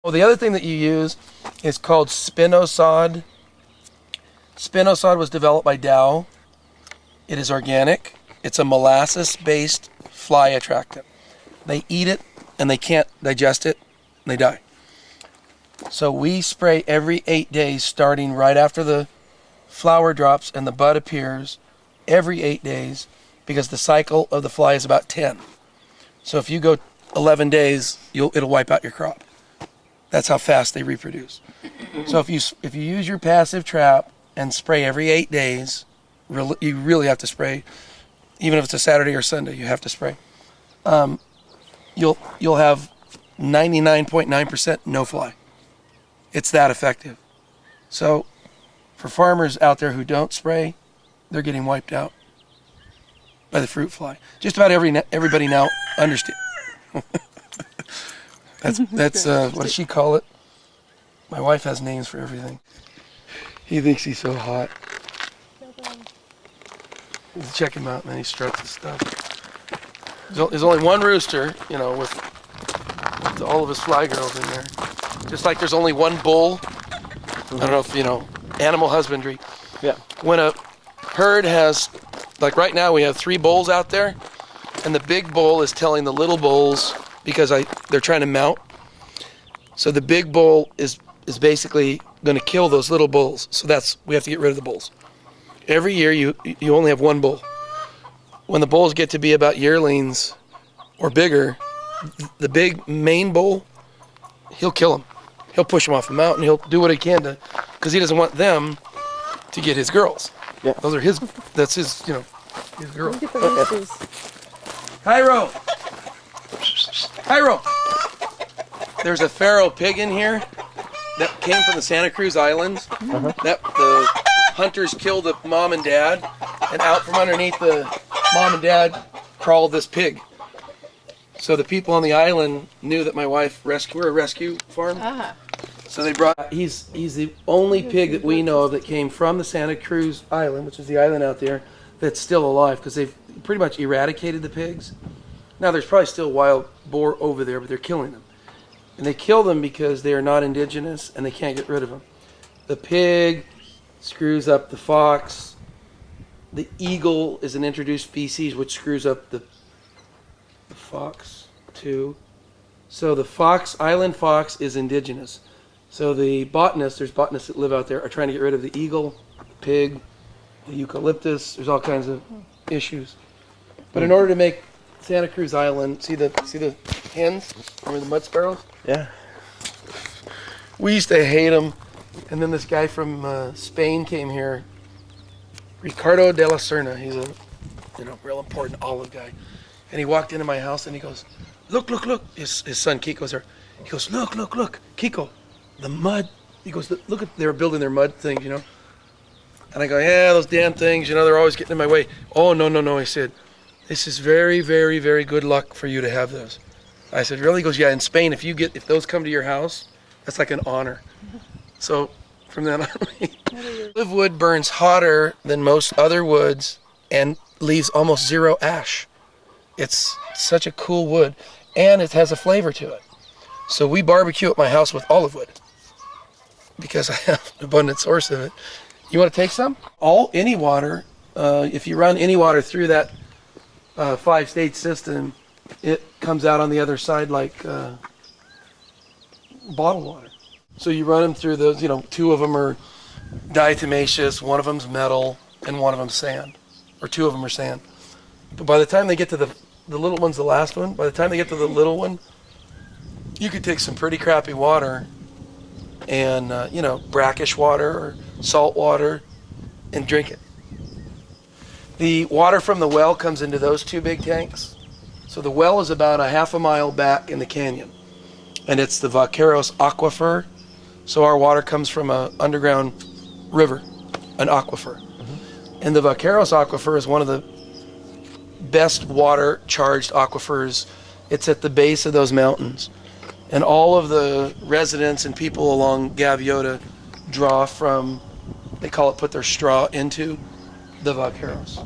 Well, the other thing that you use is called Spinosad. Spinosad was developed by Dow. It is organic. It's a molasses-based fly attractant. They eat it and they can't digest it and they die. So we spray every 8 days, starting right after the flower drops and the bud appears, every 8 days, because the cycle of the fly is about 10. So if you go 11 days, it'll wipe out your crop. That's how fast they reproduce. So if you use your passive trap and spray every 8 days, you really have to spray. Even if it's a Saturday or Sunday, you have to spray. You'll have 99.9% no fly. It's that effective. So for farmers out there who don't spray, they're getting wiped out by the fruit fly. Just about everybody now understand. That's what does she call it? My wife has names for everything. He thinks he's so hot. Let's check him out, man. He struts his stuff. There's only one rooster, with all of his fly girls in there. Just like there's only one bull. I don't know if animal husbandry. Yeah. When a herd has, like right now we have 3 bulls out there, and the big bull is telling the little bulls, because they're trying to mount. So the big bull is basically going to kill those little bulls. So we have to get rid of the bulls. Every year you only have one bull. When the bulls get to be about yearlings or bigger, the big main bull, he'll kill them. He'll push them off the mountain. He'll do what he can because he doesn't want them to get his girls. Yeah. That's his girl. Look at the roosters. Cairo! Cairo! There's a feral pig in here that came from the Santa Cruz Islands. That the hunters killed the mom and dad, and out from underneath the mom and dad crawled this pig. So the people on the island knew that my wife we're a rescue farm. So they brought, he's the only pig that we know of that came from the Santa Cruz Island, which is the island out there, that's still alive, because they've pretty much eradicated the pigs. Now there's probably still wild boar over there, but they're killing them. And they kill them because they are not indigenous and they can't get rid of them. The pig screws up the fox. The eagle is an introduced species which screws up the fox too. So the island fox is indigenous. So there's botanists that live out there, are trying to get rid of the eagle, the pig, the eucalyptus. There's all kinds of issues. But in order to make Santa Cruz Island, see the hens, or the mud sparrows? Yeah. We used to hate them, and then this guy from Spain came here, Ricardo de la Serna. He's a real important olive guy, and he walked into my house and he goes, look. His son Kiko's there. He goes, look, Kiko, the mud. He goes, look at, they were building their mud things, And I go, yeah, those damn things, they're always getting in my way. Oh, no, he said, this is very, very, very good luck for you to have those. I said, really? He goes, yeah, in Spain, if those come to your house, that's like an honor. So from then on, olive wood burns hotter than most other woods and leaves almost zero ash. It's such a cool wood, and it has a flavor to it. So we barbecue at my house with olive wood because I have an abundant source of it. You want to take some? Any water, if you run any water through that 5-stage system, it comes out on the other side like bottled water. So you run them through those, 2 of them are diatomaceous, 1 of them's metal, and 1 of them's sand, or 2 of them are sand. But by the time they get to the little one's the last one, by the time they get to the little one, you could take some pretty crappy water and, brackish water or salt water and drink it. The water from the well comes into those 2 big tanks. So the well is about a half a mile back in the canyon, and it's the Vaqueros Aquifer. So our water comes from an underground river, an aquifer. And the Vaqueros Aquifer is one of the best water charged aquifers. It's at the base of those mountains. And all of the residents and people along Gaviota draw from, they call it, put their straw into the Vaqueros.